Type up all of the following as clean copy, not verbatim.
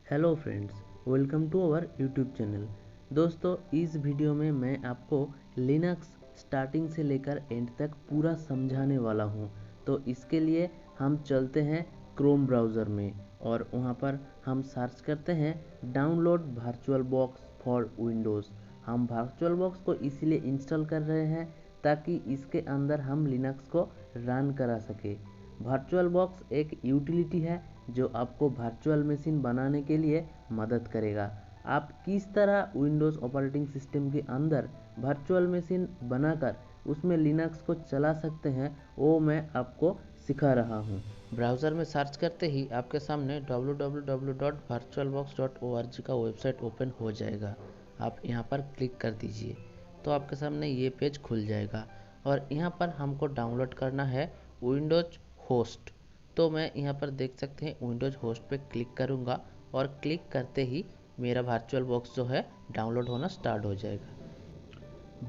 Hello friends, welcome to our YouTube channel. दोस्तों, इस video में मैं आपको लिनक्स स्टार्टिंग से लेकर एंड तक पूरा समझाने वाला हूं। तो इसके लिए हम चलते हैं क्रोम ब्राउज़र में और वहां पर हम सर्च करते हैं download virtual box for Windows. हम वर्चुअल बॉक्स को इसलिए इंस्टॉल कर रहे हैं ताकि इसके अंदर हम लिनक्स को रन करा सके। वर्चुअल बॉक्स एक यूटिलिटी है जो आपको वर्चुअल मशीन बनाने के लिए मदद करेगा। आप किस तरह विंडोज़ ऑपरेटिंग सिस्टम के अंदर वर्चुअल मशीन बनाकर उसमें लिनक्स को चला सकते हैं, वो मैं आपको सिखा रहा हूँ। ब्राउज़र में सर्च करते ही आपके सामने www.virtualbox.org का वेबसाइट ओपन हो जाएगा। आप यहाँ पर क्लिक कर दीजिए तो आपके सामने ये पेज खुल जाएगा और यहाँ पर हमको डाउनलोड करना है विंडोज होस्ट। तो मैं यहाँ पर देख सकते हैं विंडोज होस्ट पे क्लिक करूँगा और क्लिक करते ही मेरा वर्चुअल बॉक्स जो है डाउनलोड होना स्टार्ट हो जाएगा।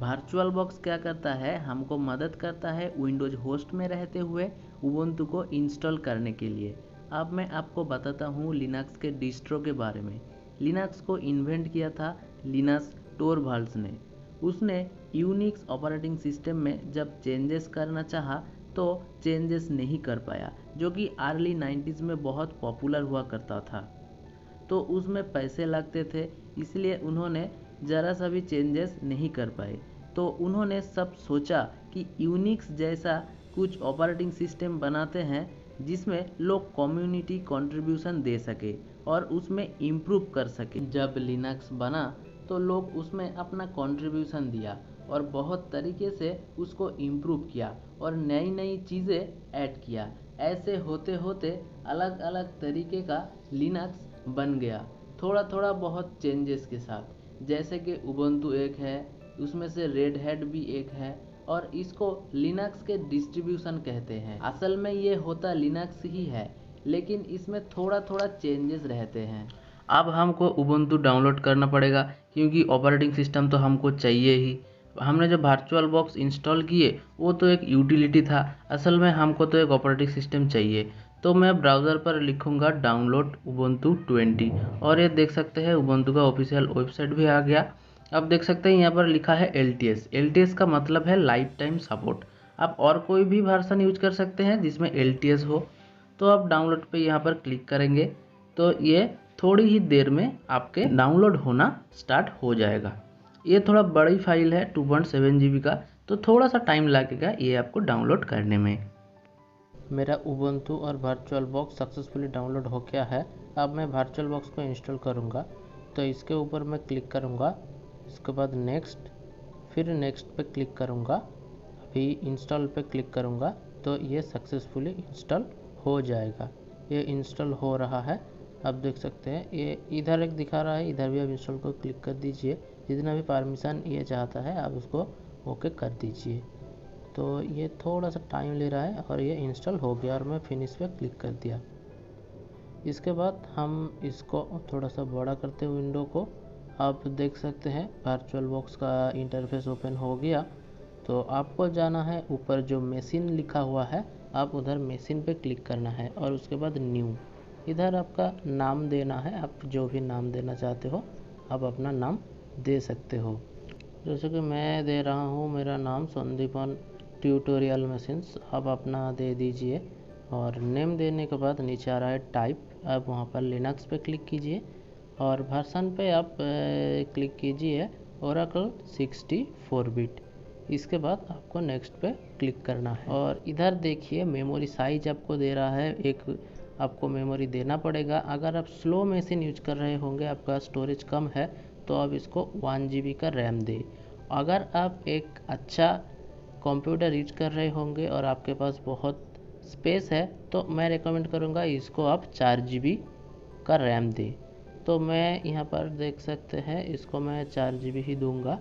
वर्चुअल बॉक्स क्या करता है, हमको मदद करता है विंडोज होस्ट में रहते हुए उबुंटू को इंस्टॉल करने के लिए। अब मैं आपको बताता हूँ लिनक्स के डिस्ट्रो के बारे में। लिनक्स को इन्वेंट किया था लिनस टोरवाल्ड्स ने। उसने यूनिक्स ऑपरेटिंग सिस्टम में जब चेंजेस करना चाहा तो चेंजेस नहीं कर पाया, जो कि अर्ली 90s में बहुत पॉपुलर हुआ करता था। तो उसमें पैसे लगते थे, इसलिए उन्होंने ज़रा सा भी चेंजेस नहीं कर पाए। तो उन्होंने सब सोचा कि यूनिक्स जैसा कुछ ऑपरेटिंग सिस्टम बनाते हैं जिसमें लोग कम्युनिटी कंट्रीब्यूशन दे सके और उसमें इम्प्रूव कर सके। जब लिनक्स बना तो लोग उसमें अपना कंट्रीब्यूशन दिया और बहुत तरीके से उसको इम्प्रूव किया और नई नई चीज़ें ऐड किया। ऐसे होते होते अलग अलग तरीके का लिनक्स बन गया, थोड़ा थोड़ा बहुत चेंजेस के साथ। जैसे कि उबुंटू एक है, उसमें से रेड हैट भी एक है और इसको लिनक्स के डिस्ट्रीब्यूशन कहते हैं। असल में ये होता लिनक्स ही है, लेकिन इसमें थोड़ा थोड़ा चेंजेस रहते हैं। अब हमको उबुंटू डाउनलोड करना पड़ेगा क्योंकि ऑपरेटिंग सिस्टम तो हमको चाहिए ही। हमने जो वर्चुअल बॉक्स इंस्टॉल किए वो तो एक यूटिलिटी था, असल में हमको तो एक ऑपरेटिंग सिस्टम चाहिए। तो मैं ब्राउज़र पर लिखूंगा डाउनलोड उबुंटू 20 और ये देख सकते हैं उबुंटू का ऑफिशियल वेबसाइट भी आ गया। अब देख सकते हैं यहाँ पर लिखा है LTS। LTS का मतलब है लाइफ टाइम सपोर्ट। आप और कोई भी वर्जन यूज कर सकते हैं जिसमें LTS हो। तो आप डाउनलोड पे यहाँ पर क्लिक करेंगे तो ये थोड़ी ही देर में आपके डाउनलोड होना स्टार्ट हो जाएगा। ये थोड़ा बड़ी फाइल है 2.7 GB का, तो थोड़ा सा टाइम लगेगा ये आपको डाउनलोड करने में। मेरा उबुंटू और वर्चुअल बॉक्स सक्सेसफुली डाउनलोड हो गया है। अब मैं वर्चुअल बॉक्स को इंस्टॉल करूँगा तो इसके ऊपर मैं क्लिक करूँगा, इसके बाद नेक्स्ट, फिर नेक्स्ट पे क्लिक करूँगा, अभी इंस्टॉल पे क्लिक करूँगा तो ये सक्सेसफुली इंस्टॉल हो जाएगा। ये इंस्टॉल हो रहा है। आप देख सकते हैं ये इधर एक दिखा रहा है, इधर भी आप इंस्टॉल को क्लिक कर दीजिए। जितना भी परमिशन ये चाहता है आप उसको ओके कर दीजिए। तो ये थोड़ा सा टाइम ले रहा है और ये इंस्टॉल हो गया और मैं फिनिश पे क्लिक कर दिया। इसके बाद हम इसको थोड़ा सा बड़ा करते हैं विंडो को। आप देख सकते हैं वर्चुअल बॉक्स का इंटरफेस ओपन हो गया। तो आपको जाना है ऊपर जो मशीन लिखा हुआ है, आप उधर मशीन पे क्लिक करना है और उसके बाद न्यू। इधर आपका नाम देना है, आप जो भी नाम देना चाहते हो आप अपना नाम दे सकते हो। जैसे कि मैं दे रहा हूँ मेरा नाम संदीपन ट्यूटोरियल मशीन्स, आप अपना दे दीजिए। और नेम देने के बाद नीचे आ रहा है टाइप, आप वहाँ पर लिनक्स पे क्लिक कीजिए और वर्जन पे आप क्लिक कीजिए ओरेकल 64 बिट। इसके बाद आपको नेक्स्ट पे क्लिक करना है और इधर देखिए मेमोरी साइज आपको दे रहा है, एक आपको मेमोरी देना पड़ेगा। अगर आप स्लो मशीन यूज कर रहे होंगे, आपका स्टोरेज कम है, तो आप इसको 1 GB का रैम दें। अगर आप एक अच्छा कंप्यूटर यूज कर रहे होंगे और आपके पास बहुत स्पेस है तो मैं रेकमेंड करूँगा इसको आप 4 GB का रैम दें। तो मैं यहाँ पर देख सकते हैं इसको मैं 4 GB ही दूंगा।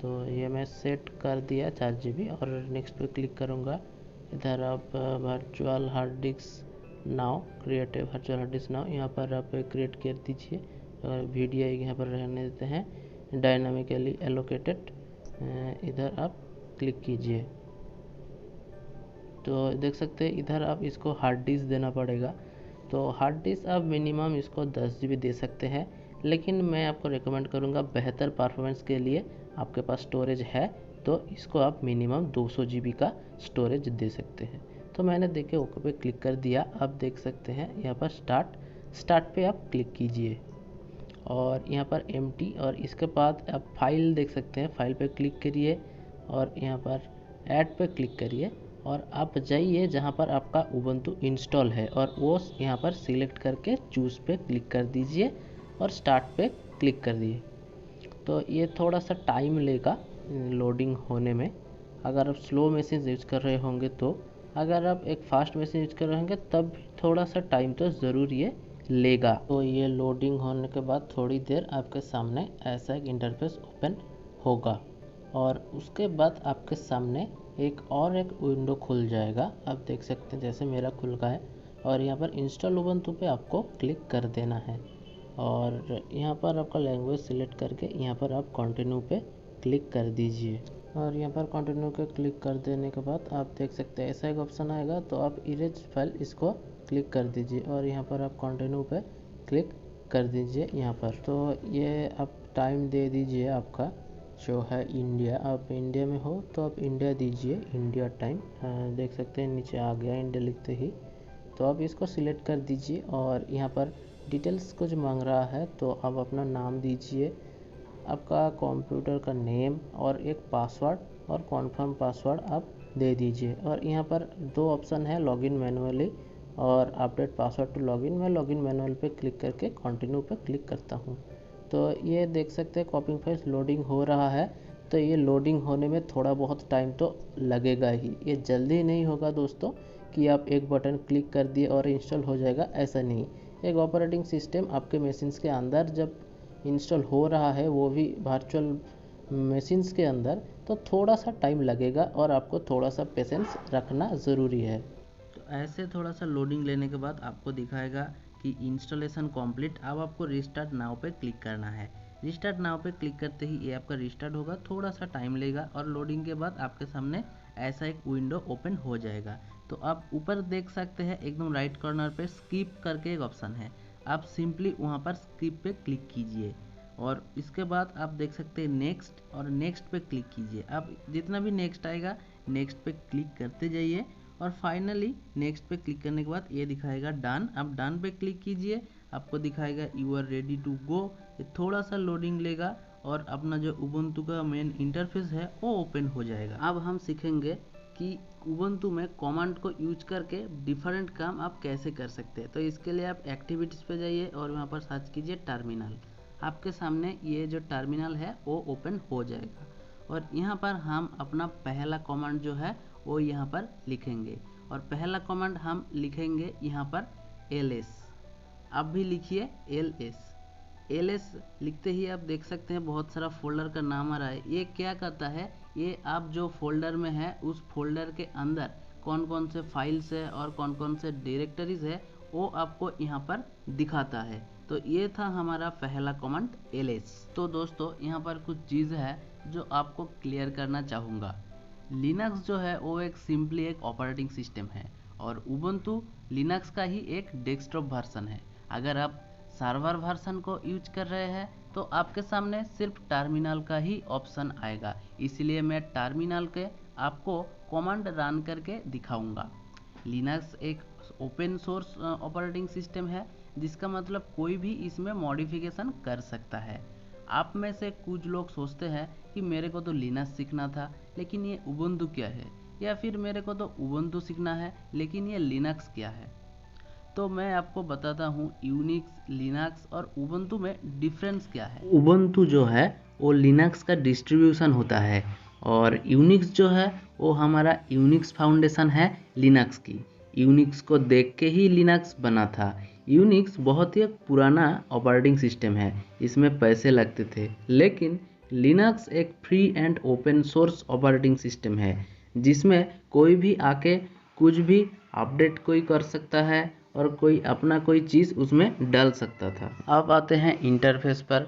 तो ये मैं सेट कर दिया 4 GB और नेक्स्ट पे क्लिक करूँगा। इधर आप virtual hard disk now, create virtual hard disk now, यहाँ पर आप क्रिएट कर दीजिए और वीडियो यहाँ पर रहने देते हैं डायनामिकली एलोकेटेड। इधर आप क्लिक कीजिए तो देख सकते हैं इधर आप इसको हार्ड डिस्क देना पड़ेगा। तो हार्ड डिस्क आप मिनिमम इसको 10 GB दे सकते हैं, लेकिन मैं आपको रिकमेंड करूँगा बेहतर परफॉर्मेंस के लिए आपके पास स्टोरेज है तो इसको आप मिनिमम 200 GB का स्टोरेज दे सकते हैं। तो मैंने देखे ओके पे क्लिक कर दिया। आप देख सकते हैं यहाँ पर स्टार्ट पे आप क्लिक कीजिए और यहाँ पर एम्प्टी, और इसके बाद आप फाइल देख सकते हैं, फाइल पे क्लिक करिए और यहाँ पर ऐड पे क्लिक करिए और आप जाइए जहाँ पर आपका उबंटू इंस्टॉल है और वो यहाँ पर सिलेक्ट करके चूज़ पे क्लिक कर दीजिए और स्टार्ट पे क्लिक कर दिए। तो ये थोड़ा सा टाइम लेगा लोडिंग होने में, अगर आप स्लो मशीन यूज़ कर रहे होंगे तो। अगर आप एक फास्ट मशीन यूज़ कर रहे होंगे तब थोड़ा सा टाइम तो ज़रूर ये लेगा। तो ये लोडिंग होने के बाद थोड़ी देर आपके सामने ऐसा एक इंटरफेस ओपन होगा और उसके बाद आपके सामने एक विंडो खुल जाएगा। आप देख सकते हैं जैसे मेरा खुल गया है और यहाँ पर इंस्टॉल उबंटू पे आपको क्लिक कर देना है और यहाँ पर आपका लैंग्वेज सिलेक्ट करके यहाँ पर आप कंटिन्यू पे क्लिक कर दीजिए और यहाँ पर कंटिन्यू पे क्लिक कर देने के बाद आप देख सकते हैं ऐसा एक ऑप्शन आएगा। तो आप इरेज फाइल इसको क्लिक कर दीजिए और यहाँ पर आप कंटिन्यू पे क्लिक कर दीजिए यहाँ पर। तो ये आप टाइम दे दीजिए आपका जो है इंडिया, आप इंडिया में हो तो आप इंडिया दीजिए, इंडिया टाइम। देख सकते हैं नीचे आ गया इंडिया लिखते ही। तो आप इसको सिलेक्ट कर दीजिए और यहाँ पर डिटेल्स कुछ मांग रहा है तो आप अपना नाम दीजिए, आपका कंप्यूटर का नेम और एक पासवर्ड और कॉन्फर्म पासवर्ड आप दे दीजिए। और यहाँ पर दो ऑप्शन है, लॉगिन मैनुअली और अपडेट पासवर्ड टू लॉगिन। मैं लॉगिन मैनुअल पे क्लिक करके कंटिन्यू पे क्लिक करता हूँ। तो ये देख सकते हैं कॉपिंग फाइल्स लोडिंग हो रहा है। तो ये लोडिंग होने में थोड़ा बहुत टाइम तो लगेगा ही, ये जल्दी नहीं होगा दोस्तों कि आप एक बटन क्लिक कर दिए और इंस्टॉल हो जाएगा, ऐसा नहीं। एक ऑपरेटिंग सिस्टम आपके मशीन्स के अंदर जब इंस्टॉल हो रहा है, वो भी वर्चुअल मशीन्स के अंदर, तो थोड़ा सा टाइम लगेगा और आपको थोड़ा सा पेशेंस रखना ज़रूरी है। तो ऐसे थोड़ा सा लोडिंग लेने के बाद आपको दिखाएगा कि इंस्टॉलेशन कंप्लीट। अब आपको रिस्टार्ट नाउ पे क्लिक करना है। रिस्टार्ट नाउ पे क्लिक करते ही ये आपका रिस्टार्ट होगा, थोड़ा सा टाइम लेगा और लोडिंग के बाद आपके सामने ऐसा एक विंडो ओपन हो जाएगा। तो आप ऊपर देख सकते हैं एकदम राइट कॉर्नर पे स्किप करके एक ऑप्शन है, आप सिंपली वहाँ पर स्किप पे क्लिक कीजिए और इसके बाद आप देख सकते हैं नेक्स्ट, और नेक्स्ट पे क्लिक कीजिए। आप जितना भी नेक्स्ट आएगा नेक्स्ट पे क्लिक करते जाइए और फाइनली नेक्स्ट पे क्लिक करने के बाद ये दिखाएगा डन। आप डन पे क्लिक कीजिए, आपको दिखाएगा you are ready to go. ये थोड़ा सा लोडिंग लेगा और अपना जो उबंटू का मेन इंटरफेस है वो ओपन हो जाएगा। अब हम सीखेंगे कि उबंटू में कमांड को यूज करके डिफरेंट काम आप कैसे कर सकते हैं। तो इसके लिए आप एक्टिविटीज़ पे जाइए और वहाँ पर सर्च कीजिए टर्मिनल। आपके सामने ये जो टर्मिनल है वो ओपन हो जाएगा और यहाँ पर हम अपना पहला कमांड जो है वो यहाँ पर लिखेंगे और पहला कमांड हम लिखेंगे यहाँ पर ls। आप भी लिखिए ls लिखते ही आप देख सकते हैं बहुत सारा फोल्डर का नाम आ रहा है। ये क्या करता है, ये आप जो फोल्डर में है उस फोल्डर के अंदर कौन कौन से फाइल्स है और कौन कौन से डायरेक्टरीज है वो आपको यहाँ पर दिखाता है। तो ये था हमारा पहला कमांड ls। तो दोस्तों यहाँ पर कुछ चीज़ है जो आपको क्लियर करना चाहूँगा। लिनक्स जो है वो एक सिंपली एक ऑपरेटिंग सिस्टम है और उबंटू लिनक्स का ही एक डेस्कटॉप वर्जन है। अगर आप सर्वर वर्जन को यूज कर रहे हैं तो आपके सामने सिर्फ टर्मिनल का ही ऑप्शन आएगा, इसलिए मैं टर्मिनल के आपको कमांड रन करके दिखाऊंगा। लिनक्स एक ओपन सोर्स ऑपरेटिंग सिस्टम है, जिसका मतलब कोई भी इसमें मॉडिफिकेशन कर सकता है। आप में से कुछ लोग सोचते हैं कि मेरे को तो लिनक्स सीखना था लेकिन ये उबंटू क्या है, या फिर मेरे को तो उबंटू सीखना है लेकिन ये लिनक्स क्या है। तो मैं आपको बताता हूँ यूनिक्स, लिनक्स और उबंटू में डिफरेंस क्या है। उबंटू जो है वो लिनक्स का डिस्ट्रीब्यूशन होता है और यूनिक्स जो है वो हमारा यूनिक्स फाउंडेशन है लिनक्स की। यूनिक्स को देख के ही लिनक्स बना था। यूनिक्स बहुत ही पुराना ऑपरेटिंग सिस्टम है, इसमें पैसे लगते थे, लेकिन लिनक्स एक free and open source operating system है जिसमें कोई भी आके कुछ भी अपडेट कोई कर सकता है और कोई अपना कोई चीज़ उसमें डाल सकता था। अब आते हैं इंटरफेस पर।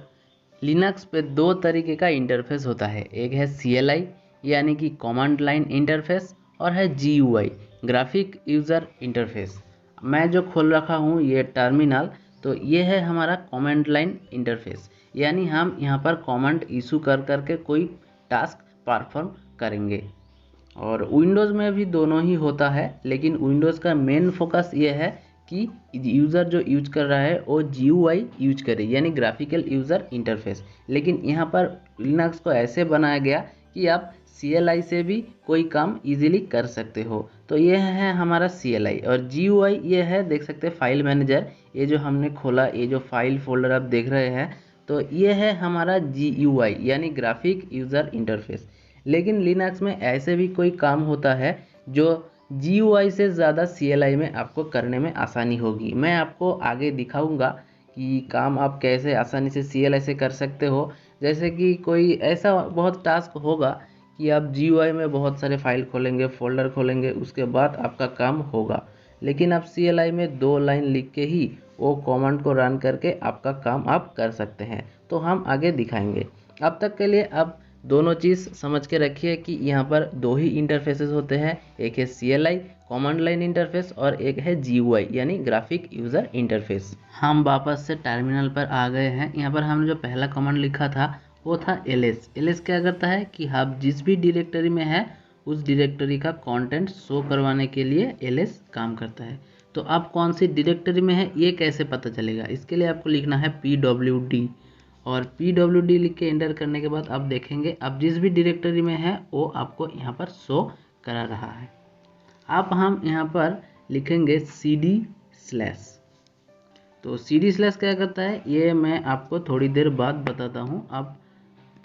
लिनक्स पे दो तरीके का इंटरफेस होता है, एक है CLI यानी कि कमांड लाइन इंटरफेस और है GUI ग्राफिक यूज़र इंटरफेस। मैं जो खोल रखा हूँ ये टर्मिनल, तो ये है हमारा कमांड लाइन इंटरफेस, यानी हम यहाँ पर कमांड इशू कर करके कोई टास्क परफॉर्म करेंगे। और विंडोज़ में भी दोनों ही होता है, लेकिन विंडोज़ का मेन फोकस ये है कि यूज़र जो यूज कर रहा है वो GUI यूज करे, यानी ग्राफिकल यूज़र इंटरफेस। लेकिन यहाँ पर लिनक्स को ऐसे बनाया गया कि आप CLI से भी कोई काम इजीली कर सकते हो। तो ये है हमारा CLI, और GUI ये है, देख सकते हैं फाइल मैनेजर। ये जो हमने खोला, ये जो फाइल फोल्डर आप देख रहे हैं, तो ये है हमारा GUI यानी ग्राफिक यूज़र इंटरफेस। लेकिन लिनक्स में ऐसे भी कोई काम होता है जो GUI से ज़्यादा CLI में आपको करने में आसानी होगी। मैं आपको आगे दिखाऊंगा कि काम आप कैसे आसानी से CLI से कर सकते हो। जैसे कि कोई ऐसा बहुत टास्क होगा कि आप GUI में बहुत सारे फाइल खोलेंगे, फोल्डर खोलेंगे, उसके बाद आपका काम होगा। लेकिन आप CLI में 2 लाइन लिख के ही वो कमांड को रन करके आपका काम आप कर सकते हैं। तो हम आगे दिखाएंगे। अब तक के लिए आप दोनों चीज़ समझ के रखिए कि यहाँ पर 2 ही इंटरफेसेस होते हैं, एक है CLI कमांड लाइन इंटरफेस और एक है GUI यानी ग्राफिक यूज़र इंटरफेस। हम वापस से टर्मिनल पर आ गए हैं। यहाँ पर हमने जो पहला कमांड लिखा था वो था ls। ls क्या करता है कि आप जिस भी डायरेक्टरी में है उस डायरेक्टरी का कंटेंट शो करवाने के लिए ls काम करता है। तो आप कौन सी डायरेक्टरी में है ये कैसे पता चलेगा, इसके लिए आपको लिखना है pwd, और pwd लिख के एंटर करने के बाद आप देखेंगे आप जिस भी डायरेक्टरी में है वो आपको यहाँ पर शो करा रहा है। अब हम यहाँ पर लिखेंगे cd/। तो cd/ क्या करता है ये मैं आपको थोड़ी देर बाद बताता हूँ। आप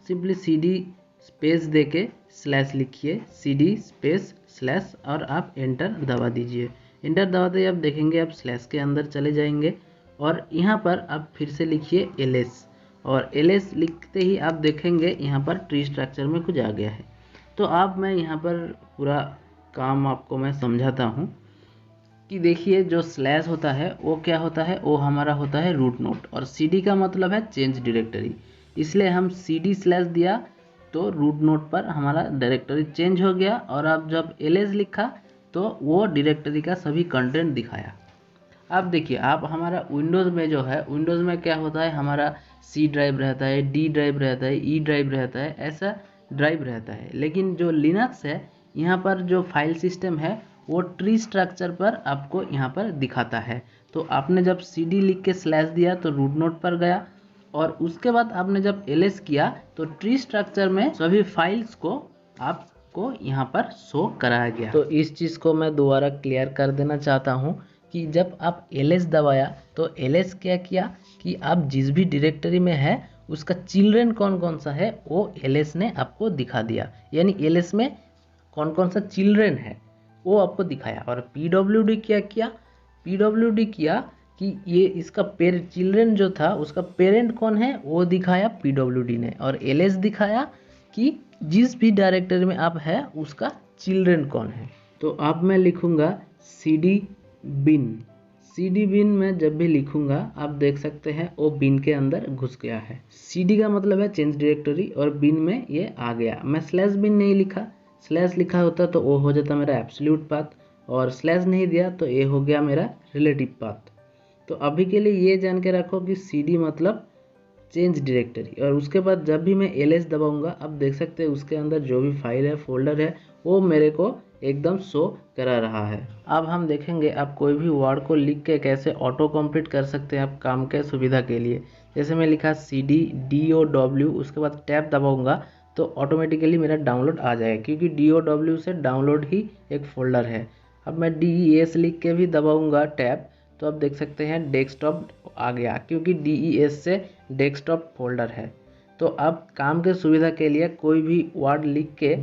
सिंपली cd स्पेस दे के स्लैश लिखिए, cd// और आप एंटर दबा दीजिए। एंटर दबाते ही आप देखेंगे आप स्लैश के अंदर चले जाएंगे और यहाँ पर आप फिर से लिखिए ls, और ls लिखते ही आप देखेंगे यहाँ पर ट्री स्ट्रक्चर में कुछ आ गया है। तो अब मैं यहाँ पर पूरा काम आपको मैं समझाता हूँ कि देखिए जो स्लैश होता है वो क्या होता है, वो हमारा होता है रूट नोड, और cd का मतलब है चेंज डायरेक्टरी, इसलिए हम cd/ दिया तो रूट नोड पर हमारा डायरेक्टरी चेंज हो गया। और अब जब ls लिखा तो वो डायरेक्टरी का सभी कंटेंट दिखाया। अब देखिए आप हमारा विंडोज़ में जो है, विंडोज़ में क्या होता है हमारा C ड्राइव रहता है, D ड्राइव रहता है, E ड्राइव रहता है, ऐसा ड्राइव रहता है। लेकिन जो लिनक्स है यहाँ पर जो फाइल सिस्टम है वो ट्री स्ट्रक्चर पर आपको यहाँ पर दिखाता है। तो आपने जब cd लिख के स्लैश दिया तो रूट नोड पर गया, और उसके बाद आपने जब ls किया तो ट्री स्ट्रक्चर में सभी फाइल्स को आपको यहाँ पर शो कराया गया। तो इस चीज़ को मैं दोबारा क्लियर कर देना चाहता हूँ कि जब आप ls दबाया तो ls क्या किया कि आप जिस भी डायरेक्टरी में है उसका चिल्ड्रन कौन कौन सा है वो ls ने आपको दिखा दिया, यानी ls में कौन कौन सा चिल्ड्रन है वो आपको दिखाया। और pwd क्या किया, pwd किया कि ये इसका चिल्ड्रन जो था उसका पेरेंट कौन है वो दिखाया pwd ने, और ls दिखाया कि जिस भी डायरेक्टरी में आप है उसका चिल्ड्रन कौन है। तो अब मैं लिखूंगा cd_bin। cd_bin में जब भी लिखूंगा आप देख सकते हैं वो बिन के अंदर घुस गया है। cd का मतलब है चेंज डायरेक्टरी और बिन में ये आ गया। मैं /bin नहीं लिखा, स्लैश लिखा होता तो वो हो जाता मेरा एब्सोल्यूट पाथ, और स्लैश नहीं दिया तो ये हो गया मेरा रिलेटिव पाथ। तो अभी के लिए ये जान के रखो कि cd मतलब चेंज डायरेक्टरी, और उसके बाद जब भी मैं ls दबाऊंगा आप देख सकते हैं उसके अंदर जो भी फाइल है फोल्डर है वो मेरे को एकदम शो करा रहा है। अब हम देखेंगे आप कोई भी वर्ड को लिख के कैसे ऑटो कंप्लीट कर सकते हैं आप काम के सुविधा के लिए। जैसे मैं लिखा cd_dow, उसके बाद टैब दबाऊंगा तो ऑटोमेटिकली मेरा डाउनलोड आ जाएगा, क्योंकि dow से डाउनलोड ही एक फोल्डर है। अब मैं des लिख के भी दबाऊंगा टैब तो आप देख सकते हैं डेस्कटॉप आ गया, क्योंकि des से डेस्कटॉप फोल्डर है। तो अब काम के सुविधा के लिए कोई भी वर्ड लिख के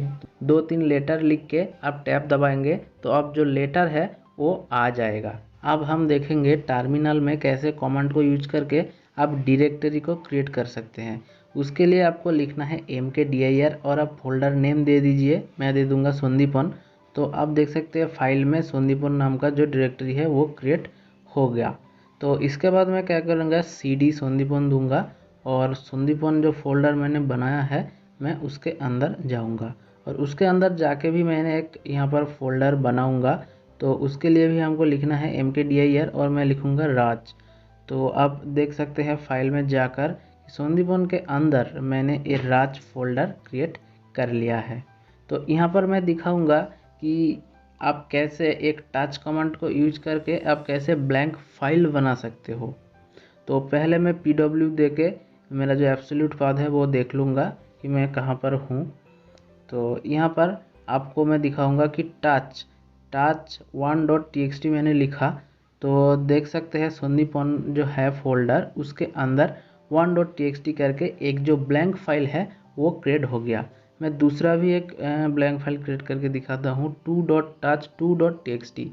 2-3 लेटर लिख के आप टैब दबाएंगे तो अब जो लेटर है वो आ जाएगा। अब हम देखेंगे टर्मिनल में कैसे कमांड को यूज करके आप डायरेक्टरी को क्रिएट कर सकते हैं। उसके लिए आपको लिखना है mkdir और आप फोल्डर नेम दे दीजिए, मैं दे दूंगा संदीपन। तो आप देख सकते हैं फाइल में संदीपन नाम का जो डायरेक्टरी है वो क्रिएट हो गया। तो इसके बाद मैं क्या करूँगा cd संदीपन दूंगा, और संदीपन जो फोल्डर मैंने बनाया है मैं उसके अंदर जाऊंगा, और उसके अंदर जाके भी मैंने एक यहाँ पर फोल्डर बनाऊंगा तो उसके लिए भी हमको लिखना है mkdir और मैं लिखूँगा राज। तो आप देख सकते हैं फाइल में जाकर संदीपन के अंदर मैंने ये राज फोल्डर क्रिएट कर लिया है। तो यहाँ पर मैं दिखाऊंगा कि आप कैसे एक टच कमांड को यूज करके आप कैसे ब्लैंक फाइल बना सकते हो। तो पहले मैं pw दे के मेरा जो एब्सोल्यूट पाथ है वो देख लूँगा कि मैं कहाँ पर हूँ। तो यहाँ पर आपको मैं दिखाऊंगा कि टच 1.txt मैंने लिखा, तो देख सकते हैं संदीपन जो है फोल्डर उसके अंदर 1.txt करके एक जो ब्लैंक फाइल है वो क्रिएट हो गया। मैं दूसरा भी एक ब्लैंक फाइल क्रिएट करके दिखाता हूँ 2.touch2.txt।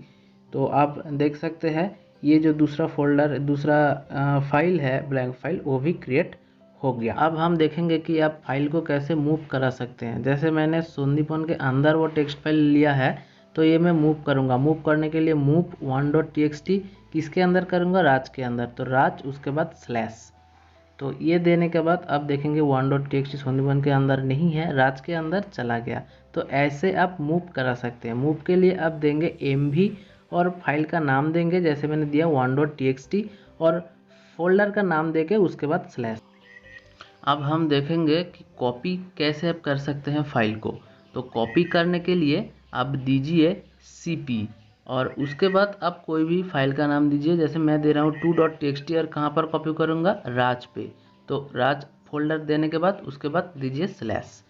तो आप देख सकते हैं ये जो दूसरा फोल्डर दूसरा फाइल है ब्लैंक फाइल वो भी क्रिएट हो गया। अब हम देखेंगे कि आप फाइल को कैसे मूव करा सकते हैं। जैसे मैंने संदीपन के अंदर वो टेक्स्ट फाइल लिया है तो ये मैं मूव करूँगा। मूव करने के लिए मूव 1.txt किसके अंदर करूँगा, राज के अंदर। तो राज उसके बाद स्लैश, तो ये देने के बाद आप देखेंगे 1.txt संदीपन के अंदर नहीं है, राज के अंदर चला गया। तो ऐसे आप मूव करा सकते हैं। मूव के लिए आप देंगे mv और फाइल का नाम देंगे जैसे मैंने दिया 1.txt और फोल्डर का नाम देके उसके बाद स्लैश। अब हम देखेंगे कि कॉपी कैसे आप कर सकते हैं फाइल को। तो कॉपी करने के लिए आप दीजिए cp और उसके बाद आप कोई भी फाइल का नाम दीजिए। जैसे मैं दे रहा हूँ 2.txt और कहाँ पर कॉपी करूँगा, राज पे। तो राज फोल्डर देने के बाद उसके बाद दीजिए स्लैश।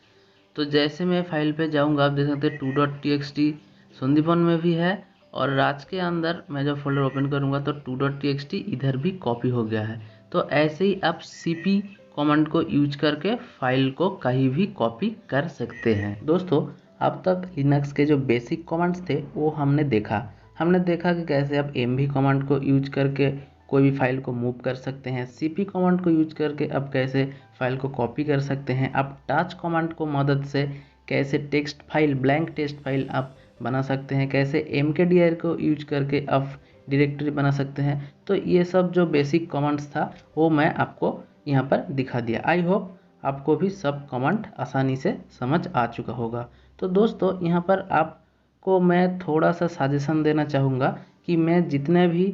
तो जैसे मैं फाइल पे जाऊँगा आप देख सकते हैं 2.txt संदीपन में भी है और राज के अंदर मैं जब फोल्डर ओपन करूँगा तो 2.txt इधर भी कॉपी हो गया है। तो ऐसे ही आप cp कमांड को यूज करके फाइल को कहीं भी कॉपी कर सकते हैं। दोस्तों अब तक लिनक्स के जो बेसिक कमांड्स थे वो हमने देखा कि कैसे आप mv कमांड को यूज करके कोई भी फाइल को मूव कर सकते हैं। cp कमांड को यूज करके आप कैसे फाइल को कॉपी कर सकते हैं। आप टच कमांड को मदद से कैसे text file blank text file आप बना सकते हैं। कैसे mkdir को यूज करके आप डायरेक्टरी बना सकते हैं। तो ये सब जो बेसिक कमांड्स था वो मैं आपको यहाँ पर दिखा दिया। आई होप आपको भी सब कमांड आसानी से समझ आ चुका होगा। तो दोस्तों यहाँ पर आपको मैं थोड़ा सा सजेशन देना चाहूँगा कि मैं जितने भी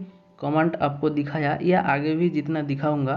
कमांड आपको दिखाया या आगे भी जितना दिखाऊंगा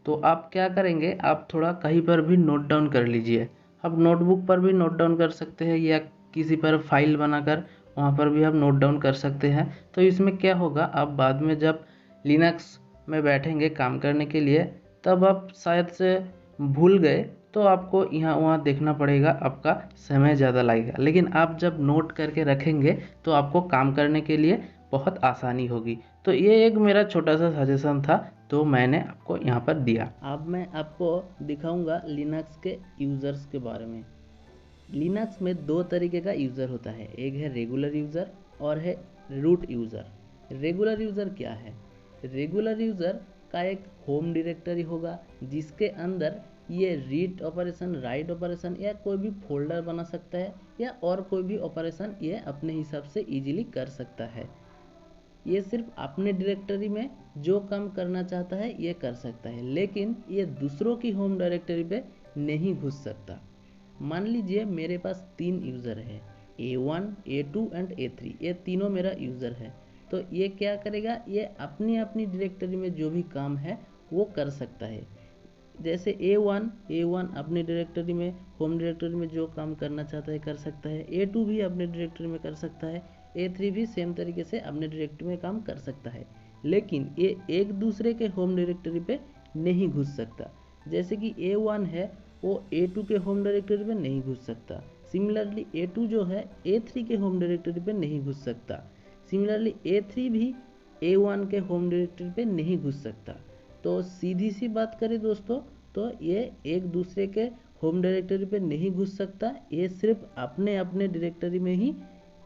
तो आप क्या करेंगे, आप थोड़ा कहीं पर भी नोट डाउन कर लीजिए। आप नोटबुक पर भी नोट डाउन कर सकते हैं या किसी पर फाइल बनाकर वहाँ पर भी आप नोट डाउन कर सकते हैं। तो इसमें क्या होगा, आप बाद में जब लिनक्स में बैठेंगे काम करने के लिए तब आप शायद से भूल गए तो आपको यहाँ वहाँ देखना पड़ेगा, आपका समय ज़्यादा लगेगा। लेकिन आप जब नोट करके रखेंगे तो आपको काम करने के लिए बहुत आसानी होगी। तो ये एक मेरा छोटा सा सजेशन था तो मैंने आपको यहाँ पर दिया। अब मैं आपको दिखाऊंगा लिनक्स के यूज़र्स के बारे में। लिनक्स में दो तरीके का यूज़र होता है, एक है रेगुलर यूज़र और है रूट यूज़र। रेगुलर यूज़र क्या है, रेगुलर यूज़र का एक होम डायरेक्टरी होगा जिसके अंदर ये रीड ऑपरेशन, राइट ऑपरेशन या कोई भी फोल्डर बना सकता है या और कोई भी ऑपरेशन ये अपने हिसाब से इजीली कर सकता है। ये सिर्फ अपने डायरेक्टरी में जो काम करना चाहता है ये कर सकता है, लेकिन ये दूसरों की होम डायरेक्टरी पे नहीं घुस सकता। मान लीजिए मेरे पास 3 यूज़र है, A1, A2 एंड A3, ये तीनों मेरा यूज़र है। तो ये क्या करेगा, ये अपनी अपनी डायरेक्टरी में जो भी काम है वो कर सकता है। जैसे A1 अपनी डायरेक्टरी में होम डायरेक्टरी में जो काम करना चाहता है कर सकता है। A2 भी अपने डायरेक्टरी में कर सकता है। A3 भी सेम तरीके से अपने डायरेक्टरी में काम कर सकता है, लेकिन ये एक दूसरे के होम डायरेक्टरी पे नहीं घुस सकता। जैसे कि A1 है वो A2 के होम डायरेक्टरी पे नहीं घुस सकता। सिमिलरली A2 जो है A3 के होम डायरेक्टरी पे नहीं घुस सकता। सिमिलरली A3 भी A1 के होम डायरेक्टरी पे नहीं घुस सकता। तो सीधी सी बात करें दोस्तों तो ये एक दूसरे के होम डायरेक्टरी पे नहीं घुस सकता, ये सिर्फ अपने अपने डायरेक्टरी में ही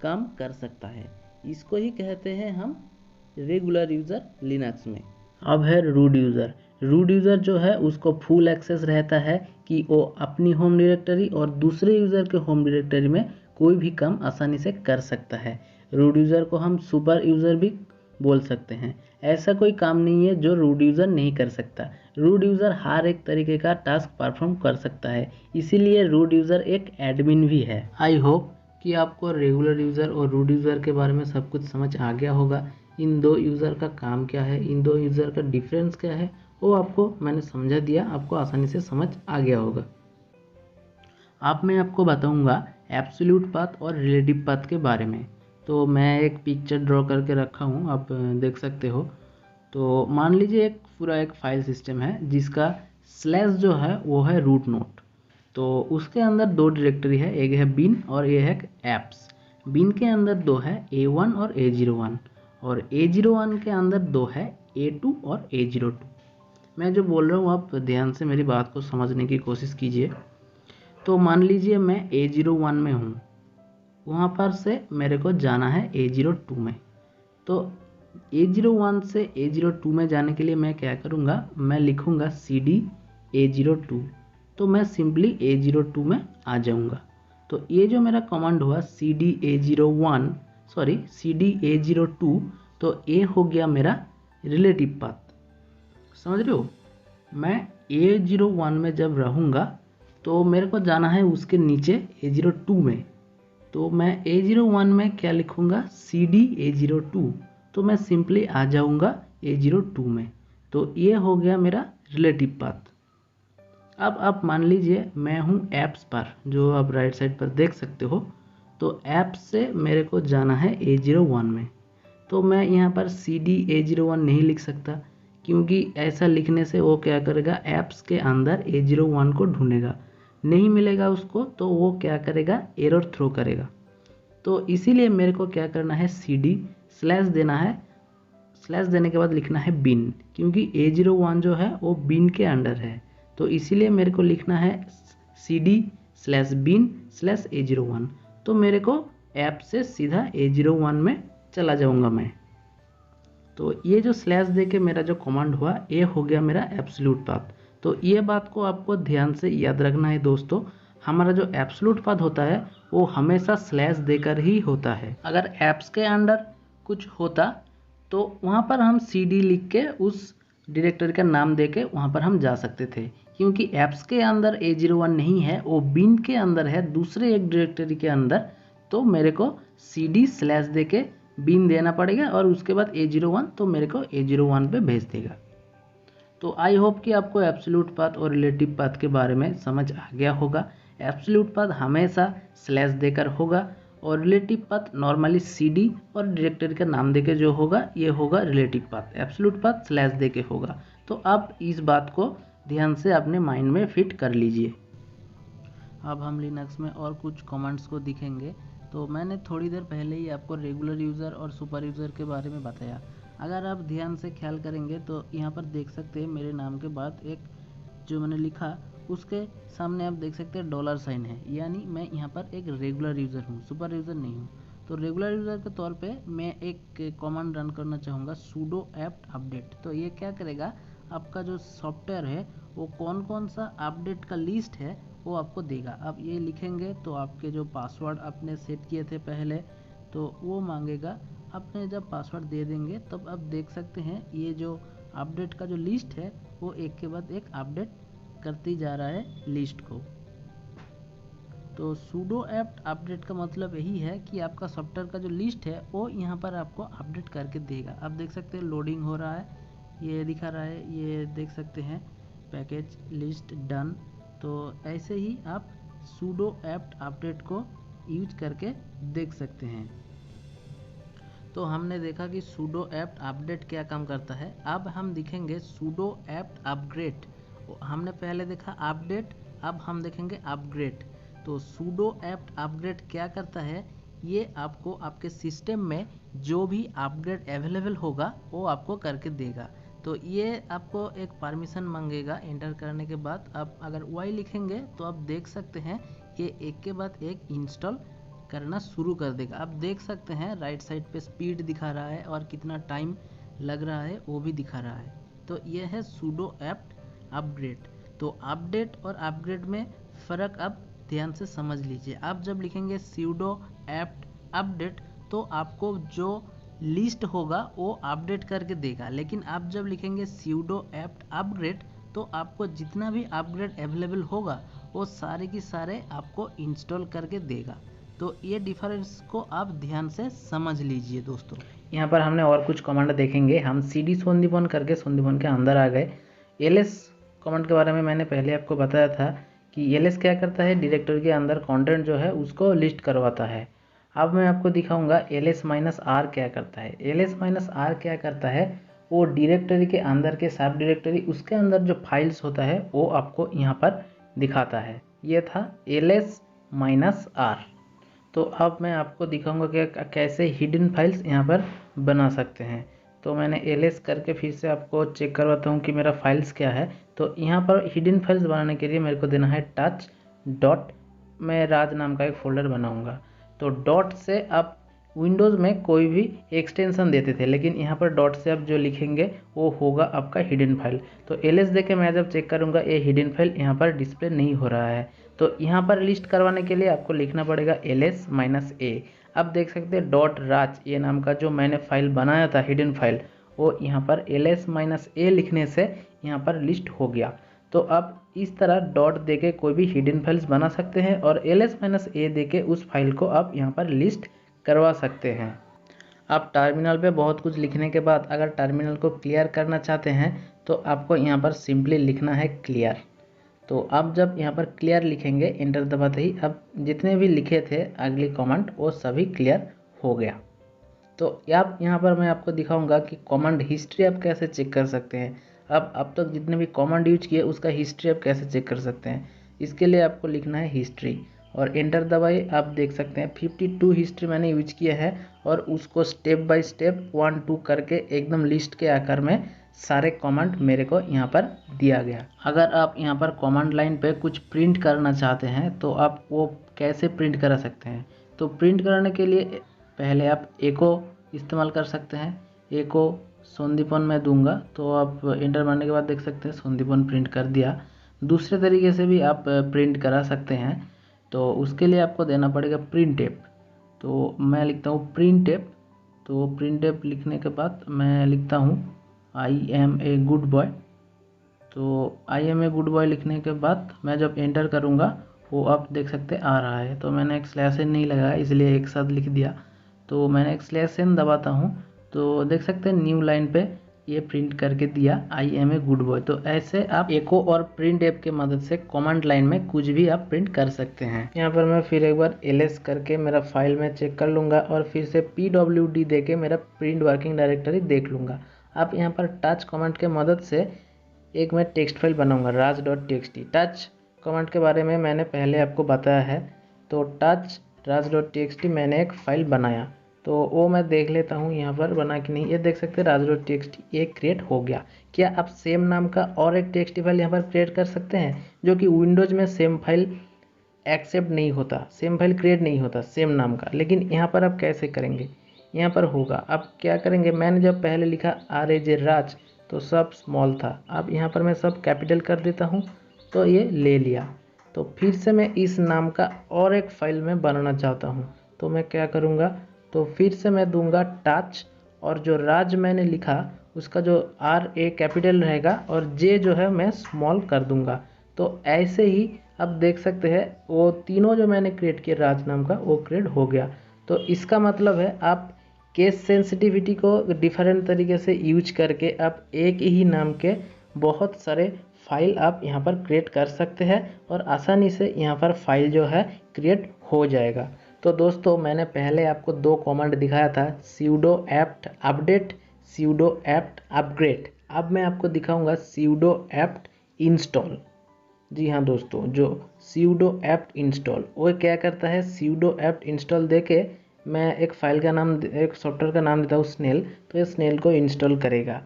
काम कर सकता है। इसको ही कहते हैं हम रेगुलर यूज़र लिनक्स में। अब है रूट यूज़र। रूट यूज़र जो है उसको फुल एक्सेस रहता है कि वो अपनी होम डायरेक्टरी और दूसरे यूज़र के होम डायरेक्टरी में कोई भी काम आसानी से कर सकता है। रूट यूज़र को हम सुपर यूज़र भी बोल सकते हैं। ऐसा कोई काम नहीं है जो रूट यूज़र नहीं कर सकता। रूट यूज़र हर एक तरीके का टास्क परफॉर्म कर सकता है, इसीलिए रूट यूज़र एक एडमिन भी है। आई होप कि आपको रेगुलर यूज़र और रूट यूज़र के बारे में सब कुछ समझ आ गया होगा। इन दो यूज़र का काम क्या है, इन दो यूज़र का डिफरेंस क्या है, वो आपको मैंने समझा दिया, आपको आसानी से समझ आ गया होगा। अब मैं आपको बताऊंगा एब्सोल्यूट पाथ और रिलेटिव पाथ के बारे में। तो मैं एक पिक्चर ड्रॉ करके रखा हूँ, आप देख सकते हो। तो मान लीजिए एक पूरा एक फाइल सिस्टम है जिसका स्लैश जो है वो है रूट नोट। तो उसके अंदर दो डायरेक्टरी है, एक है बिन और ये है एप्स। बिन के अंदर दो है A1 और A01 और A01 के अंदर दो है A2 और A02। मैं जो बोल रहा हूँ आप ध्यान से मेरी बात को समझने की कोशिश कीजिए। तो मान लीजिए मैं A01 में हूँ, वहाँ पर से मेरे को जाना है A02 में। तो A01 से A02 में जाने के लिए मैं क्या करूँगा, मैं लिखूँगा CD A02। तो मैं सिंपली A02 में आ जाऊँगा। तो ये जो मेरा कमांड हुआ CD A02, तो ये हो गया मेरा रिलेटिव पाथ। समझ रहे हो, मैं A01 में जब रहूँगा तो मेरे को जाना है उसके नीचे A02 में। तो मैं A01 में क्या लिखूँगा, CD A02। तो मैं सिंपली आ जाऊँगा A02 में। तो ये हो गया मेरा रिलेटिव पाथ। अब आप मान लीजिए मैं हूँ ऐप्स पर, जो आप राइट साइड पर देख सकते हो। तो ऐप्स से मेरे को जाना है A01 में। तो मैं यहाँ पर CD A01 नहीं लिख सकता, क्योंकि ऐसा लिखने से वो क्या करेगा, ऐप्स के अंदर A01 को ढूंढेगा, नहीं मिलेगा उसको तो वो क्या करेगा, एरर थ्रो करेगा। तो इसीलिए मेरे को क्या करना है, CD स्लैश देना है। स्लैश देने के बाद लिखना है बिन, क्योंकि A01 जो है वो बिन के अंडर है। तो इसीलिए मेरे को लिखना है CD slash bin slash A01। तो मेरे को ऐप से सीधा A01 में चला जाऊंगा मैं। तो ये जो स्लैश दे के मेरा जो कमांड हुआ, ये हो गया मेरा एब्सोल्यूट पाथ। तो ये बात को आपको ध्यान से याद रखना है दोस्तों, हमारा जो एब्सोल्यूट पाथ होता है वो हमेशा स्लैश देकर ही होता है। अगर ऐप्स के अंडर कुछ होता तो वहाँ पर हम CD लिख के उस डायरेक्टरी का नाम दे के वहाँ पर हम जा सकते थे। क्योंकि ऐप्स के अंदर A01 नहीं है, वो बिन के अंदर है, दूसरे एक डायरेक्टरी के अंदर। तो मेरे को CD स्लैश दे के बिन देना पड़ेगा और उसके बाद A01, तो मेरे को A01 पे भेज देगा। तो आई होप कि आपको एब्सोल्यूट पाथ और रिलेटिव पाथ के बारे में समझ आ गया होगा। एब्सोल्यूट पाथ हमेशा स्लैश देकर होगा और रिलेटिव पाथ नॉर्मली CD और डायरेक्टरी का नाम देके जो होगा ये होगा relative path. Absolute path slash देके होगा। तो आप इस बात को ध्यान से अपने माइंड में फिट कर लीजिए। अब हम लिनक्स में और कुछ कमांड्स को दिखेंगे। तो मैंने थोड़ी देर पहले ही आपको रेगुलर यूज़र और सुपर यूज़र के बारे में बताया। अगर आप ध्यान से ख्याल करेंगे तो यहाँ पर देख सकते हैं मेरे नाम के बाद एक जो मैंने लिखा उसके सामने आप देख सकते हैं डॉलर साइन है, यानी मैं यहाँ पर एक रेगुलर यूज़र हूँ, सुपर यूज़र नहीं हूँ। तो रेगुलर यूज़र के तौर पे मैं एक कमांड रन करना चाहूँगा sudo apt update। तो ये क्या करेगा, आपका जो सॉफ्टवेयर है वो कौन कौन सा अपडेट का लिस्ट है वो आपको देगा। आप ये लिखेंगे तो आपके जो पासवर्ड आपने सेट किए थे पहले तो वो मांगेगा। आपने जब पासवर्ड दे देंगे तब आप देख सकते हैं ये जो अपडेट का जो लिस्ट है वो एक के बाद एक अपडेट करती जा रहा है लिस्ट को। तो sudo apt अपडेट का मतलब यही है कि आपका सॉफ्टवेयर का जो लिस्ट है वो यहाँ पर आपको अपडेट करके देगा। आप देख सकते हैं लोडिंग हो रहा है, ये दिखा रहा है, ये देख सकते हैं पैकेज लिस्ट डन। तो ऐसे ही आप sudo apt अपडेट को यूज करके देख सकते हैं। तो हमने देखा कि sudo apt अपडेट क्या काम करता है। अब हम दिखेंगे sudo apt अपग्रेड। हमने पहले देखा अपडेट, अब हम देखेंगे अपग्रेड। तो sudo apt अपग्रेड क्या करता है, ये आपको आपके सिस्टम में जो भी अपग्रेड अवेलेबल होगा वो आपको करके देगा। तो ये आपको एक परमिशन मांगेगा, एंटर करने के बाद आप अगर y लिखेंगे तो आप देख सकते हैं ये एक के बाद एक इंस्टॉल करना शुरू कर देगा। आप देख सकते हैं राइट साइड पे स्पीड दिखा रहा है और कितना टाइम लग रहा है वो भी दिखा रहा है। तो यह है sudo apt अपग्रेड। तो अपडेट और अपग्रेड में फ़र्क आप ध्यान से समझ लीजिए। आप जब लिखेंगे sudo apt अपडेट तो आपको जो लिस्ट होगा वो अपडेट करके देगा, लेकिन आप जब लिखेंगे sudo apt अपग्रेड तो आपको जितना भी अपग्रेड अवेलेबल होगा वो सारे की सारे आपको इंस्टॉल करके देगा। तो ये डिफरेंस को आप ध्यान से समझ लीजिए दोस्तों। यहाँ पर हमने और कुछ कमांड देखेंगे। हम cd संदीपन करके संदीपन के अंदर आ गए। ls कमांड के बारे में मैंने पहले आपको बताया था कि ls क्या करता है, डायरेक्टरी के अंदर कंटेंट जो है उसको लिस्ट करवाता है। अब मैं आपको दिखाऊंगा ls-r क्या करता है। ls-r क्या करता है, वो डायरेक्टरी के अंदर के सब डायरेक्टरी उसके अंदर जो फाइल्स होता है वो आपको यहाँ पर दिखाता है। ये था ls-r। तो अब मैं आपको दिखाऊंगा कि कैसे हिडन फाइल्स यहाँ पर बना सकते हैं। तो मैंने ls करके फिर से आपको चेक करवाता हूँ कि मेरा फाइल्स क्या है। तो यहाँ पर हिडन फाइल्स बनाने के लिए मेरे को देना है टच डॉट, मैं राज नाम का एक फोल्डर बनाऊंगा। तो डॉट से आप विंडोज़ में कोई भी एक्सटेंशन देते थे, लेकिन यहाँ पर डॉट से आप जो लिखेंगे वो होगा आपका हिडन फाइल। तो ls देके मैं जब चेक करूँगा ये हिडन फाइल यहाँ पर डिस्प्ले नहीं हो रहा है। तो यहाँ पर लिस्ट करवाने के लिए आपको लिखना पड़ेगा ls-a। अब देख सकते हैं डॉट राज ये नाम का जो मैंने फाइल बनाया था हिडन फाइल, वो यहाँ पर ls-a लिखने से यहाँ पर लिस्ट हो गया। तो आप इस तरह डॉट देके कोई भी हिडन फाइल्स बना सकते हैं और ls-a देके उस फाइल को आप यहाँ पर लिस्ट करवा सकते हैं। आप टर्मिनल पे बहुत कुछ लिखने के बाद अगर टर्मिनल को क्लियर करना चाहते हैं तो आपको यहाँ पर सिंपली लिखना है क्लियर। तो आप जब यहाँ पर क्लियर लिखेंगे एंटर दबाते ही अब जितने भी लिखे थे अगली कमांड वो सभी क्लियर हो गया। तो आप यहाँ पर मैं आपको दिखाऊंगा कि कमांड हिस्ट्री आप कैसे चेक कर सकते हैं। अब तक जितने भी कमांड यूज किए उसका हिस्ट्री आप कैसे चेक कर सकते हैं। इसके लिए आपको लिखना है हिस्ट्री और एंटर दबाइए। आप देख सकते हैं 52 हिस्ट्री मैंने यूज किया है और उसको स्टेप बाय स्टेप 1-2 करके एकदम लिस्ट के आकार में सारे कमांड मेरे को यहाँ पर दिया गया। अगर आप यहाँ पर कमांड लाइन पे कुछ प्रिंट करना चाहते हैं तो आप वो कैसे प्रिंट करा सकते हैं। तो प्रिंट करने के लिए पहले आप एको इस्तेमाल कर सकते हैं। एको संदीपन मैं दूंगा तो आप एंटर मारने के बाद देख सकते हैं संदीपन प्रिंट कर दिया। दूसरे तरीके से भी आप प्रिंट करा सकते हैं। तो उसके लिए आपको देना पड़ेगा प्रिंटफ। तो मैं लिखता हूँ प्रिंटफ। तो प्रिंटफ लिखने के बाद मैं लिखता हूँ I am a good boy. तो I am a good boy लिखने के बाद मैं जब एंटर करूँगा वो आप देख सकते आ रहा है। तो मैंने एक स्लैश एन नहीं लगाया इसलिए एक साथ लिख दिया। तो मैंने एक स्लैश एन दबाता हूँ तो देख सकते हैं न्यू लाइन पे ये प्रिंट करके दिया I am a good boy. तो ऐसे आप एको और प्रिंट ऐप के मदद से कमांड लाइन में कुछ भी आप प्रिंट कर सकते हैं। यहाँ पर मैं फिर एक बार ls करके मेरा फाइल में चेक कर लूँगा और फिर से pwd दे के मेरा प्रिंट वर्किंग डायरेक्टरी देख लूँगा। आप यहाँ पर टच कमांड के मदद से एक मैं टेक्स्ट फाइल बनाऊँगा raj.txt। टच कमांड के बारे में मैंने पहले आपको बताया है। तो टच raj.txt मैंने एक फाइल बनाया तो वो मैं देख लेता हूँ यहाँ पर बना कि नहीं। ये देख सकते हैं raj.txt ये क्रिएट हो गया। क्या आप सेम नाम का और एक टेक्स्ट फाइल यहाँ पर क्रिएट कर सकते हैं जो कि विंडोज़ में सेम फाइल एक्सेप्ट नहीं होता, सेम फाइल क्रिएट नहीं होता सेम नाम का, लेकिन यहाँ पर आप कैसे करेंगे। यहाँ पर होगा आप क्या करेंगे, मैंने जब पहले लिखा RAJ राज तो सब स्मॉल था। अब यहाँ पर मैं सब कैपिटल कर देता हूँ तो ये ले लिया। तो फिर से मैं इस नाम का और एक फाइल में बनाना चाहता हूँ तो मैं क्या करूँगा, तो फिर से मैं दूंगा टच और जो राज मैंने लिखा उसका जो RA कैपिटल रहेगा और J जो है मैं स्मॉल कर दूंगा। तो ऐसे ही आप देख सकते हैं वो तीनों जो मैंने क्रिएट किया राज नाम का वो क्रिएट हो गया। तो इसका मतलब है आप केस सेंसिटिविटी को डिफरेंट तरीके से यूज करके आप एक ही नाम के बहुत सारे फाइल आप यहाँ पर क्रिएट कर सकते हैं और आसानी से यहाँ पर फाइल जो है क्रिएट हो जाएगा। तो दोस्तों मैंने पहले आपको दो कमांड दिखाया था sudo apt update, sudo apt upgrade. अब मैं आपको दिखाऊंगा sudo apt इंस्टॉल। जी हाँ दोस्तों, जो sudo apt इंस्टॉल वो क्या करता है, sudo apt इंस्टॉल देके मैं एक फाइल का नाम, एक सॉफ्टवेयर का नाम देता हूँ स्नेल, तो ये स्नेल को इंस्टॉल करेगा।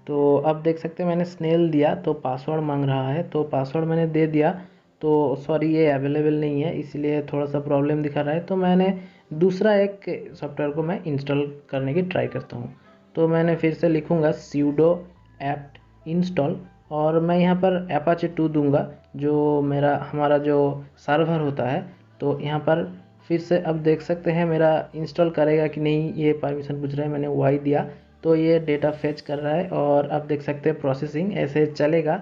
तो अब देख सकते हैं मैंने स्नेल दिया तो पासवर्ड मांग रहा है तो पासवर्ड मैंने दे दिया। तो सॉरी ये अवेलेबल नहीं है इसलिए थोड़ा सा प्रॉब्लम दिखा रहा है। तो मैंने दूसरा एक सॉफ्टवेयर को मैं इंस्टॉल करने की ट्राई करता हूँ। तो मैंने फिर से लिखूँगा sudo apt इंस्टॉल और मैं यहाँ पर Apache 2 दूंगा जो हमारा जो सर्वर होता है। तो यहाँ पर फिर से अब देख सकते हैं मेरा इंस्टॉल करेगा कि नहीं, ये परमिशन पूछ रहा है, मैंने y दिया तो ये डेटा फेच कर रहा है और अब देख सकते हैं प्रोसेसिंग ऐसे चलेगा।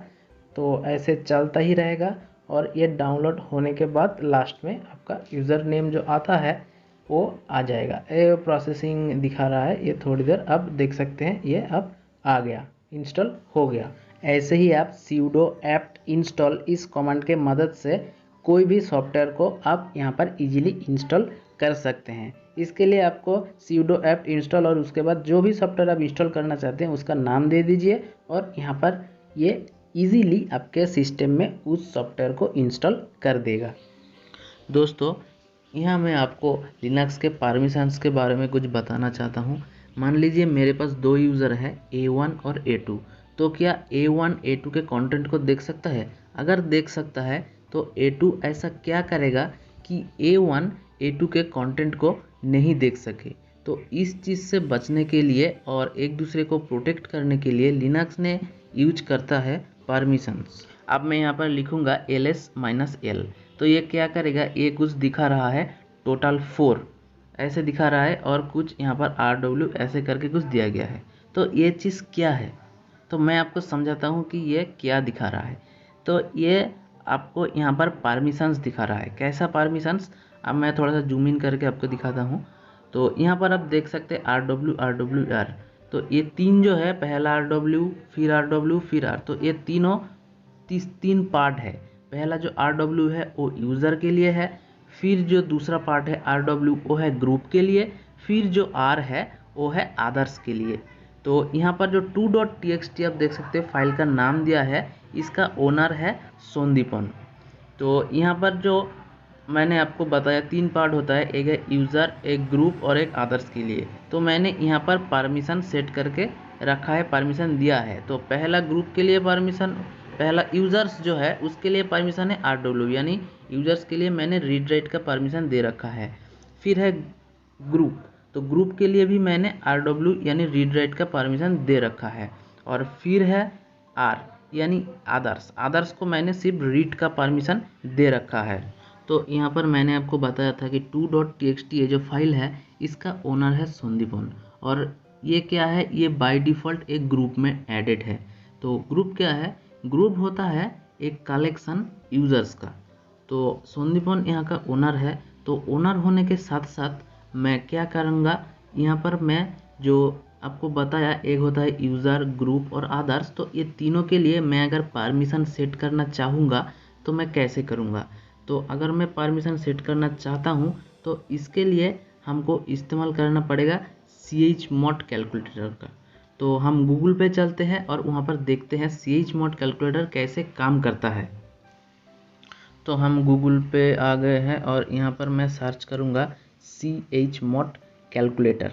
तो ऐसे चलता ही रहेगा और ये डाउनलोड होने के बाद लास्ट में आपका यूज़र नेम जो आता है वो आ जाएगा। ये प्रोसेसिंग दिखा रहा है, ये थोड़ी देर अब देख सकते हैं, ये अब आ गया, इंस्टॉल हो गया। ऐसे ही आप sudo apt install इस कमांड के मदद से कोई भी सॉफ्टवेयर को आप यहाँ पर इजीली इंस्टॉल कर सकते हैं। इसके लिए आपको sudo apt install और उसके बाद जो भी सॉफ्टवेयर आप इंस्टॉल करना चाहते हैं उसका नाम दे दीजिए और यहाँ पर ये इजीली आपके सिस्टम में उस सॉफ्टवेयर को इंस्टॉल कर देगा। दोस्तों, यहाँ मैं आपको लिनक्स के परमिशंस के बारे में कुछ बताना चाहता हूँ। मान लीजिए मेरे पास दो यूज़र है A1 और A2, तो क्या A1 A2 के कंटेंट को देख सकता है? अगर देख सकता है तो A2 ऐसा क्या करेगा कि A1 A2 के कंटेंट को नहीं देख सके। तो इस चीज़ से बचने के लिए और एक दूसरे को प्रोटेक्ट करने के लिए लिनक्स ने यूज करता है परमिशंस। अब मैं यहाँ पर लिखूँगा ls-l, तो ये क्या करेगा, ये कुछ दिखा रहा है टोटल 4 ऐसे दिखा रहा है और कुछ यहाँ पर rw ऐसे करके कुछ दिया गया है। तो ये चीज़ क्या है, तो मैं आपको समझाता हूँ कि ये क्या दिखा रहा है। तो ये आपको यहाँ पर परमिशंस दिखा रहा है। कैसा परमिशंस, अब मैं थोड़ा सा जूम इन करके आपको दिखाता हूँ। तो यहाँ पर आप देख सकते हैं rw, तो ये तीन जो है, पहला rw फिर r, तो ये तीनों तीन पार्ट है। पहला जो rw है वो यूज़र के लिए है, फिर जो दूसरा पार्ट है rw वो है ग्रुप के लिए, फिर जो r है वो है अदर्स के लिए। तो यहाँ पर जो 2.txt आप देख सकते हैं फाइल का नाम दिया है, इसका ओनर है संदीपन। तो यहाँ पर जो मैंने आपको बताया 3 पार्ट होता है, एक है यूज़र, एक ग्रुप और एक अदर्स के लिए। तो मैंने यहाँ पर परमिशन सेट करके रखा है, परमिशन दिया है। तो पहला ग्रुप के लिए परमिशन, पहला यूज़र्स जो है उसके लिए परमिशन है rw, यानी यूज़र्स के लिए मैंने रीड राइट का परमिशन दे रखा है। फिर है ग्रुप, तो ग्रुप के लिए भी मैंने rw यानी रीड राइट का परमिशन दे रखा है। और फिर है r यानी अदर्स को मैंने सिर्फ रीड का परमिशन दे रखा है। तो यहाँ पर मैंने आपको बताया था कि 2.txt ये जो फाइल है इसका ओनर है संदीपन, और ये क्या है, ये बाय डिफ़ॉल्ट एक ग्रुप में एडेड है। तो ग्रुप क्या है, ग्रुप होता है एक कलेक्शन यूज़र्स का। तो संदीपन यहाँ का ओनर है, तो ओनर होने के साथ साथ मैं क्या करूँगा, यहाँ पर मैं जो आपको बताया एक होता है यूज़र, ग्रुप और अदर्स, तो ये तीनों के लिए मैं अगर परमिशन सेट करना चाहूँगा तो मैं कैसे करूँगा। तो अगर मैं परमिशन सेट करना चाहता हूँ तो इसके लिए हमको इस्तेमाल करना पड़ेगा chmod कैलकुलेटर का। तो हम गूगल पे चलते हैं और वहाँ पर देखते हैं chmod कैलकुलेटर कैसे काम करता है। तो हम गूगल पे आ गए हैं और यहाँ पर मैं सर्च करूँगा chmod कैलकुलेटर,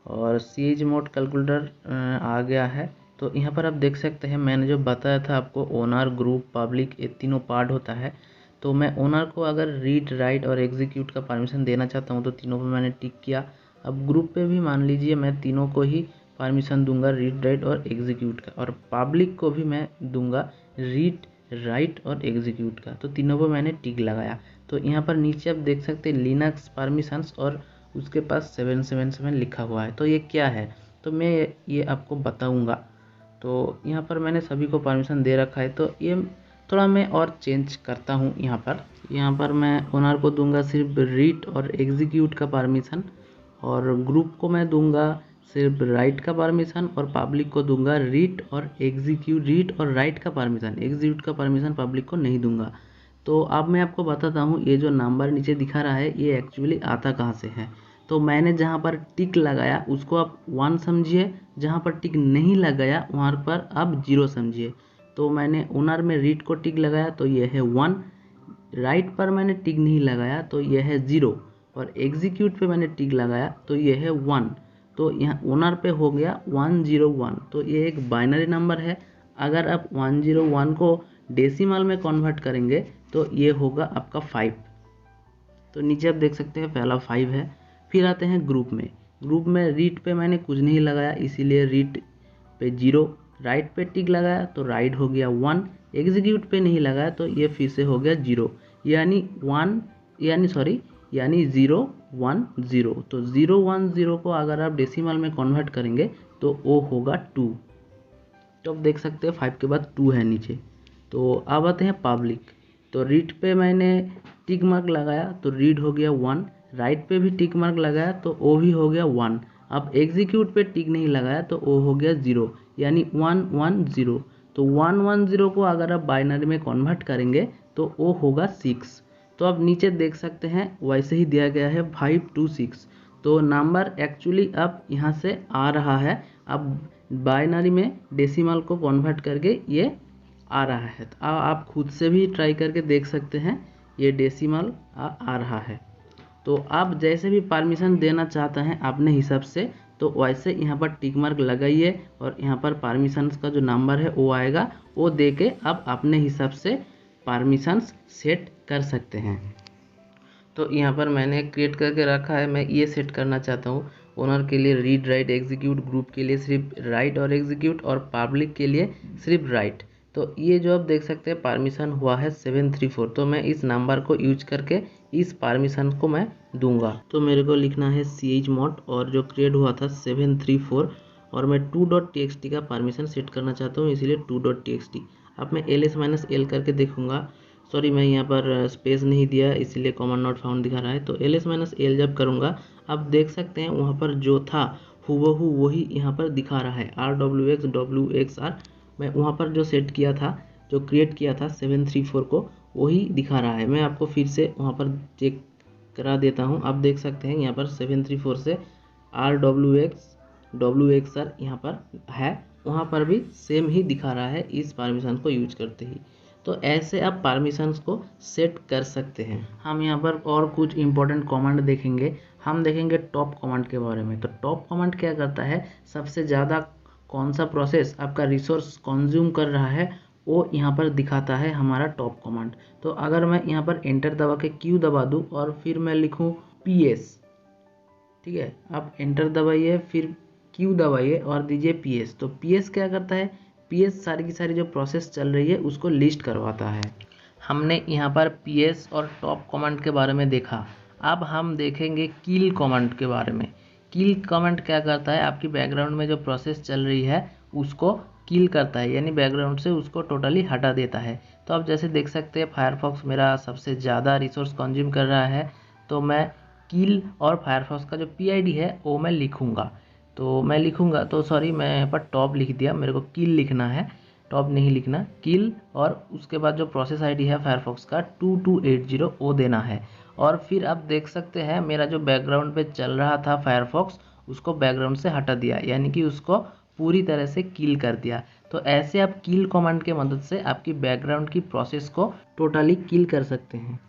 और chmod कैलकुलेटर आ गया है। तो यहाँ पर आप देख सकते हैं मैंने जो बताया था आपको, ओनर, ग्रुप, पब्लिक, ये तीनों पार्ट होता है। तो मैं ओनर को अगर रीड, राइट और एग्जीक्यूट का परमिशन देना चाहता हूँ तो तीनों पे मैंने टिक किया। अब ग्रुप पे भी मान लीजिए मैं तीनों को ही परमिशन दूंगा, रीड, राइट और एग्जीक्यूट का, और पब्लिक को भी मैं दूंगा रीड, राइट और एग्जीक्यूट का। तो तीनों पे मैंने टिक लगाया। तो यहाँ पर नीचे आप देख सकते हैं लिनक्स परमिशंस और उसके पास 777 लिखा हुआ है। तो ये क्या है, तो मैं ये आपको बताऊँगा। तो यहाँ पर मैंने सभी को परमिशन दे रखा है। तो ये थोड़ा मैं और चेंज करता हूँ। यहाँ पर मैं ओनर को दूंगा सिर्फ रीड और एग्जीक्यूट का परमिशन, और ग्रुप को मैं दूंगा सिर्फ राइट का परमिशन, और पब्लिक को दूंगा रीड और राइट का परमिशन, एग्जीक्यूट का परमिशन पब्लिक को नहीं दूंगा। तो अब मैं आपको बताता हूँ ये जो नंबर नीचे दिखा रहा है ये एक्चुअली आता कहाँ से है। तो मैंने जहाँ पर टिक लगाया उसको आप 1 समझिए, जहाँ पर टिक नहीं लगाया वहाँ पर आप 0 समझिए। तो मैंने ओनर में रीड को टिक लगाया तो ये है 1, राइट पर मैंने टिक नहीं लगाया तो ये है 0, और एग्जीक्यूट पे मैंने टिक लगाया तो ये है 1। तो यहाँ ओनर पे हो गया 101। तो ये एक बाइनरी नंबर है। अगर आप 101 को डेसिमल में कन्वर्ट करेंगे तो ये होगा आपका 5। तो नीचे आप देख सकते हैं पहला 5 है। फिर आते हैं ग्रुप में रीड पे मैंने कुछ नहीं लगाया इसीलिए रीड पे 0, राइट पे टिक लगाया तो राइट हो गया 1, एग्जीक्यूट पे नहीं लगाया तो ये फिर से हो गया 0, यानी 0 1 0। तो 0 1 0 को अगर आप डेसिमल में कन्वर्ट करेंगे तो वो होगा 2। तो आप देख सकते हैं 5 के बाद 2 है नीचे। तो अब आते हैं पब्लिक। तो रीड पे मैंने टिक मार्क लगाया तो रीड हो गया 1, राइट पे भी टिक मार्क लगाया तो ओ भी हो गया 1। अब एग्जीक्यूट पे टिक नहीं लगाया तो ओ हो गया 0, यानी 1 1 0। तो 1 1 0 को अगर आप बाइनरी में कन्वर्ट करेंगे तो ओ होगा 6। तो आप नीचे देख सकते हैं वैसे ही दिया गया है 526। तो नंबर एक्चुअली अब यहाँ से आ रहा है। अब बाइनरी में डेसिमल को कन्वर्ट करके ये आ रहा है। तो आप खुद से भी ट्राई करके देख सकते हैं, ये डेसिमल आ रहा है। तो आप जैसे भी परमिशन देना चाहते हैं अपने हिसाब से, तो वैसे यहाँ पर टिक मार्क लगाइए और यहाँ पर परमिशंस का जो नंबर है वो आएगा, वो दे के आप अपने हिसाब से परमिशंस सेट कर सकते हैं। तो यहाँ पर मैंने क्रिएट करके रखा है, मैं ये सेट करना चाहता हूँ। ओनर के लिए रीड राइट एग्जीक्यूट, ग्रुप के लिए सिर्फ राइट और एग्जीक्यूट, और पब्लिक के लिए सिर्फ राइट। तो ये जो आप देख सकते हैं परमिशन हुआ है 734। तो मैं इस नंबर को यूज करके इस परमिशन को मैं दूंगा। तो मेरे को लिखना है chmod और जो क्रिएट हुआ था 734, और मैं 2.txt का परमिशन सेट करना चाहता हूँ, इसीलिए 2.txt। अब मैं ls-l करके देखूंगा। सॉरी, मैं यहाँ पर स्पेस नहीं दिया इसलिए कमांड नॉट फाउंड दिखा रहा है। तो ls-l जब करूँगा, अब देख सकते हैं वहाँ पर जो था हूबहू वही यहाँ पर दिखा रहा है, rwx wxr। मैं वहाँ पर जो सेट किया था, जो क्रिएट किया था 734 को, वही दिखा रहा है। मैं आपको फिर से वहाँ पर चेक करा देता हूँ। आप देख सकते हैं यहाँ पर 734 से rwx wxr यहाँ पर है, वहाँ पर भी सेम ही दिखा रहा है इस परमिशन को यूज करते ही। तो ऐसे आप परमिशंस को सेट कर सकते हैं। हम यहाँ पर और कुछ इंपॉर्टेंट कमांड देखेंगे। हम देखेंगे टॉप कमांड के बारे में। तो टॉप कमांड क्या करता है, सबसे ज़्यादा कौन सा प्रोसेस आपका रिसोर्स कंज्यूम कर रहा है वो यहाँ पर दिखाता है हमारा टॉप कमांड। तो अगर मैं यहाँ पर एंटर दबा के क्यू दबा दूँ और फिर मैं लिखूँ PS, ठीक है, आप एंटर दबाइए फिर क्यू दबाइए और दीजिए PS। तो PS क्या करता है, PS सारी की सारी जो प्रोसेस चल रही है उसको लिस्ट करवाता है। हमने यहाँ पर PS और टॉप कमांड के बारे में देखा। अब हम देखेंगे किल कमांड के बारे में। किल कमांड क्या करता है, आपकी बैकग्राउंड में जो प्रोसेस चल रही है उसको किल करता है, यानी बैकग्राउंड से उसको टोटली हटा देता है। तो आप जैसे देख सकते हैं फायरफॉक्स मेरा सबसे ज़्यादा रिसोर्स कंज्यूम कर रहा है, तो मैं किल और फायरफॉक्स का जो PID है वो मैं लिखूँगा। तो मैं लिखूँगा, तो सॉरी मैं यहाँ पर टॉप लिख दिया, मेरे को किल लिखना है, टॉप नहीं लिखना, किल। और उसके बाद जो प्रोसेस ID है फायरफॉक्स का 2280 वो देना है। और फिर आप देख सकते हैं मेरा जो बैकग्राउंड पे चल रहा था फायरफॉक्स, उसको बैकग्राउंड से हटा दिया, यानी कि उसको पूरी तरह से किल कर दिया। तो ऐसे आप किल कमांड के मदद से आपकी बैकग्राउंड की प्रोसेस को टोटली किल कर सकते हैं।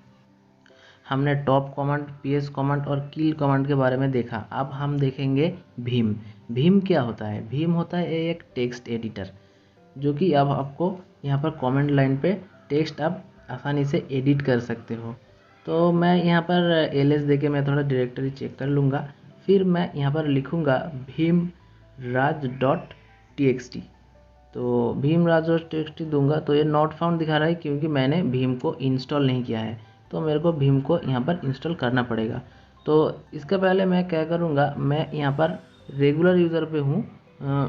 हमने टॉप कमांड, PS कमांड और किल कमांड के बारे में देखा। अब हम देखेंगे भीम। भीम क्या होता है, भीम होता है एक टेक्स्ट एडिटर, जो कि अब आपको यहाँ पर कमेंट लाइन पे टेक्स्ट आप आसानी से एडिट कर सकते हो। तो मैं यहाँ पर ls देके मैं थोड़ा डायरेक्टरी चेक कर लूँगा, फिर मैं यहाँ पर लिखूँगा भीमराज.txt। तो भीमराज.txt दूंगा तो ये नॉट फाउंड दिखा रहा है क्योंकि मैंने भीम को इंस्टॉल नहीं किया है। तो मेरे को भीम को यहाँ पर इंस्टॉल करना पड़ेगा। तो इसके पहले मैं क्या करूँगा, मैं यहाँ पर रेगुलर यूज़र पे हूँ,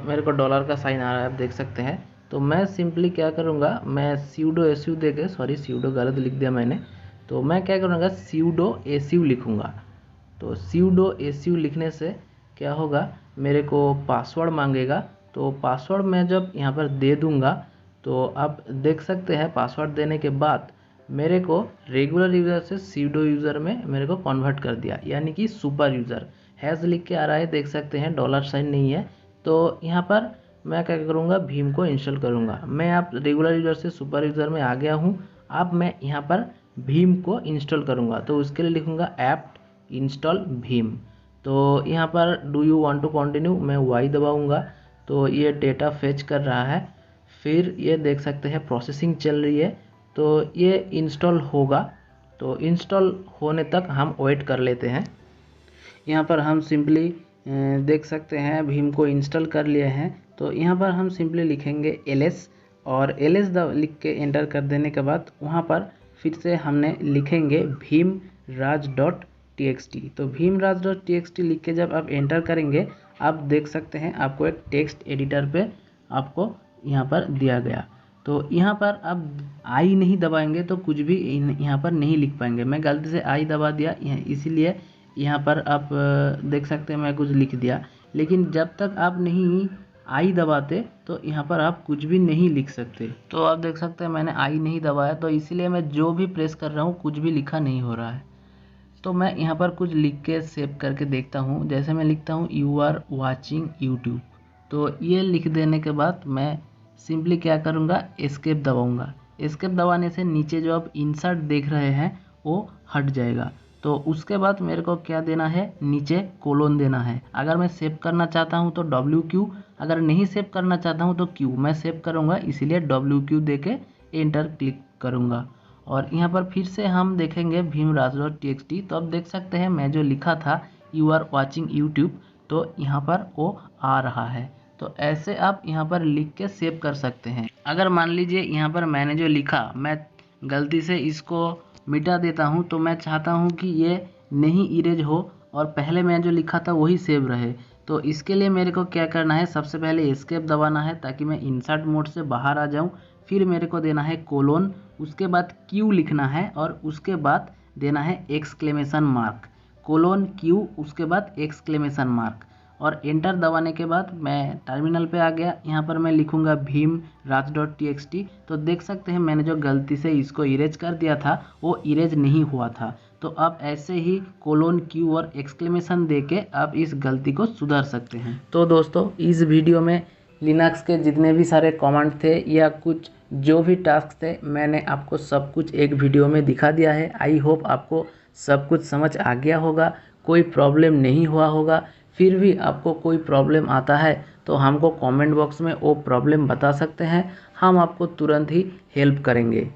मेरे को डॉलर का साइन आ रहा है, आप देख सकते हैं। तो मैं सिंपली क्या करूँगा, मैं sudo su दे के, सॉरी sudo गलत लिख दिया मैंने, तो मैं क्या करूँगा sudo su लिखूँगा। तो sudo su लिखने से क्या होगा, मेरे को पासवर्ड मांगेगा। तो पासवर्ड मैं जब यहाँ पर दे दूँगा तो आप देख सकते हैं पासवर्ड देने के बाद मेरे को रेगुलर यूज़र से sudo यूज़र में मेरे को कन्वर्ट कर दिया, यानी कि सुपर यूज़र। हैज़ लिख के आ रहा है, देख सकते हैं, डॉलर साइन नहीं है। तो यहाँ पर मैं क्या करूँगा, भीम को इंस्टॉल करूँगा। मैं आप रेगुलर यूज़र से सुपर यूज़र में आ गया हूँ। अब मैं यहाँ पर भीम को इंस्टॉल करूँगा, तो उसके लिए लिखूँगा ऐप्ट इंस्टॉल भीम। तो यहाँ पर do you want to continue, मैं Y दबाऊँगा तो ये डेटा फेच कर रहा है। फिर ये देख सकते हैं प्रोसेसिंग चल रही है, तो ये इंस्टॉल होगा। तो इंस्टॉल होने तक हम वेट कर लेते हैं। यहाँ पर हम सिंपली देख सकते हैं भीम को इंस्टॉल कर लिए हैं। तो यहाँ पर हम सिंपली लिखेंगे ls, और ls लिख के एंटर कर देने के बाद वहाँ पर फिर से हमने लिखेंगे भीमराज.txt। तो भीमराज.txt लिख के जब आप एंटर करेंगे, आप देख सकते हैं आपको एक टेक्स्ट एडिटर पे आपको यहाँ पर दिया गया। तो यहाँ पर अब आई नहीं दबाएंगे तो कुछ भी यहाँ पर नहीं लिख पाएंगे। मैं गलती से आई दबा दिया इसीलिए यहाँ पर आप देख सकते हैं मैं कुछ लिख दिया, लेकिन जब तक आप नहीं आई दबाते तो यहाँ पर आप कुछ भी नहीं लिख सकते। तो आप देख सकते हैं मैंने आई नहीं दबाया, तो इसीलिए मैं जो भी प्रेस कर रहा हूँ कुछ भी लिखा नहीं हो रहा है। तो मैं यहाँ पर कुछ लिख के सेव करके देखता हूँ। जैसे मैं लिखता हूँ यू आर वॉचिंग यूट्यूब, तो ये लिख देने के बाद मैं सिंपली क्या करूँगा, एस्केप दबाऊँगा। एस्केप दबाने से नीचे जो आप इंसर्ट देख रहे हैं वो हट जाएगा। तो उसके बाद मेरे को क्या देना है, नीचे कोलोन देना है। अगर मैं सेव करना चाहता हूँ तो WQ, अगर नहीं सेव करना चाहता हूँ तो Q। मैं सेव करूँगा इसीलिए WQ दे के एंटर क्लिक करूँगा। और यहाँ पर फिर से हम देखेंगे भीमराज.txt। तो अब देख सकते हैं मैं जो लिखा था यू आर वॉचिंग यूट्यूब, तो यहाँ पर वो आ रहा है। तो ऐसे आप यहाँ पर लिख के सेव कर सकते हैं। अगर मान लीजिए यहाँ पर मैंने जो लिखा मैं गलती से इसको मिटा देता हूँ, तो मैं चाहता हूँ कि ये नहीं इरेज हो और पहले मैं जो लिखा था वही सेव रहे। तो इसके लिए मेरे को क्या करना है, सबसे पहले एस्केप दबाना है ताकि मैं इंसर्ट मोड से बाहर आ जाऊँ। फिर मेरे को देना है कोलोन, उसके बाद Q लिखना है और उसके बाद देना है एक्सक्लेमेशन मार्क, कोलोन Q, उसके बाद एक्सक्लेमेशन मार्क। और एंटर दबाने के बाद मैं टर्मिनल पे आ गया। यहाँ पर मैं लिखूँगा भीमराज.txt। तो देख सकते हैं मैंने जो गलती से इसको इरेज कर दिया था वो इरेज नहीं हुआ था। तो आप ऐसे ही कोलोन Q और एक्सक्लेमेशन दे के आप इस गलती को सुधार सकते हैं। तो दोस्तों इस वीडियो में लिनक्स के जितने भी सारे कमांड थे या कुछ जो भी टास्क थे मैंने आपको सब कुछ एक वीडियो में दिखा दिया है। आई होप आपको सब कुछ समझ आ गया होगा, कोई प्रॉब्लम नहीं हुआ होगा। फिर भी आपको कोई प्रॉब्लम आता है तो हमको कमेंट बॉक्स में वो प्रॉब्लम बता सकते हैं, हम आपको तुरंत ही हेल्प करेंगे।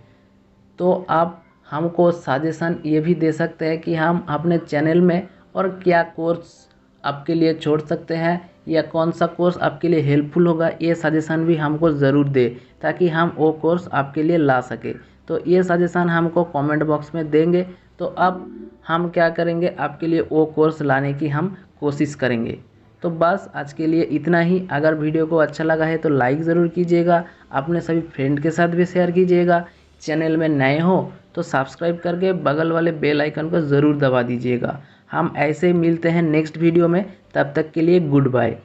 तो आप हमको सजेशन ये भी दे सकते हैं कि हम अपने चैनल में और क्या कोर्स आपके लिए छोड़ सकते हैं या कौन सा कोर्स आपके लिए हेल्पफुल होगा, ये सजेशन भी हमको ज़रूर दे ताकि हम वो कोर्स आपके लिए ला सके। तो ये सजेशन हमको कमेंट बॉक्स में देंगे तो अब हम क्या करेंगे, आपके लिए वो कोर्स लाने की हम कोशिश करेंगे। तो बस आज के लिए इतना ही। अगर वीडियो को अच्छा लगा है तो लाइक ज़रूर कीजिएगा, अपने सभी फ्रेंड के साथ भी शेयर कीजिएगा। चैनल में नए हो तो सब्सक्राइब करके बगल वाले बेल आइकन को ज़रूर दबा दीजिएगा। हम ऐसे ही मिलते हैं नेक्स्ट वीडियो में, तब तक के लिए गुड बाय।